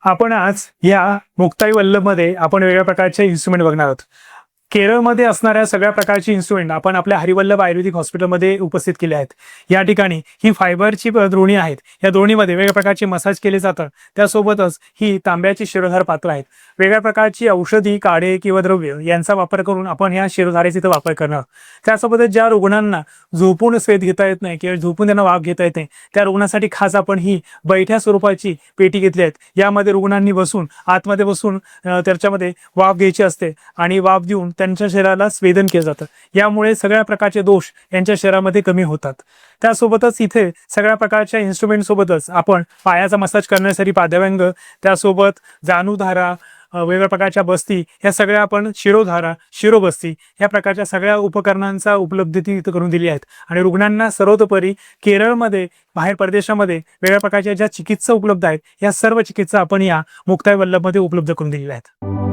आपण आज या मुक्ताई वल्लभमध्ये आपण वेगळ्या प्रकारचे इन्स्ट्रुमेंट बघणार आहोत. केरळमध्ये असणाऱ्या सगळ्या प्रकारची इन्स्ट्रुमेंट आपण आपल्या हरिवल्लभ आयुर्वेदिक हॉस्पिटलमध्ये उपस्थित केले आहेत. या ठिकाणी ही फायबरची द्रोणी आहेत. या द्रोणीमध्ये वेगळ्या प्रकारचे मसाज केले जातात. त्यासोबतच ही तांब्याची शिरोधार पात्र आहेत. वेगळ्या प्रकारची औषधी काढे किंवा द्रव्य यांचा वापर करून आपण ह्या शिरोधारेचा इथं वापर करणार आहोत. त्यासोबतच ज्या रुग्णांना झोपून स्वेद घेता येत नाही किंवा झोपून त्यांना वाफ घेता येत नाही त्या रुग्णांसाठी खास आपण ही बैठ्या स्वरूपाची पेटी घेतली आहेत. यामध्ये रुग्णांनी बसून आतमध्ये बसून त्याच्यामध्ये वाफ घ्यायची असते आणि वाफ देऊन त्यांच्या शरीराला स्वेदन केलं जातं. यामुळे सगळ्या प्रकारचे दोष यांच्या शरीरामध्ये कमी होतात. त्यासोबतच इथे सगळ्या प्रकारच्या इन्स्ट्रुमेंट सोबतच आपण पायाचा मसाज करण्यासाठी पादव्यंग, त्यासोबत जाणूधारा, वेगवेगळ्या प्रकारच्या बस्ती, या सगळ्या आपण शिरोधारा, शिरोबस्ती या प्रकारच्या सगळ्या उपकरणांचा उपलब्धती इथं करून दिली आहेत. आणि रुग्णांना सर्वतोपरी केरळमध्ये, बाहेर परदेशामध्ये वेगवेगळ्या प्रकारच्या ज्या चिकित्सा उपलब्ध आहेत या सर्व चिकित्सा आपण या मुक्ताई वल्लभमध्ये उपलब्ध करून दिलेल्या आहेत.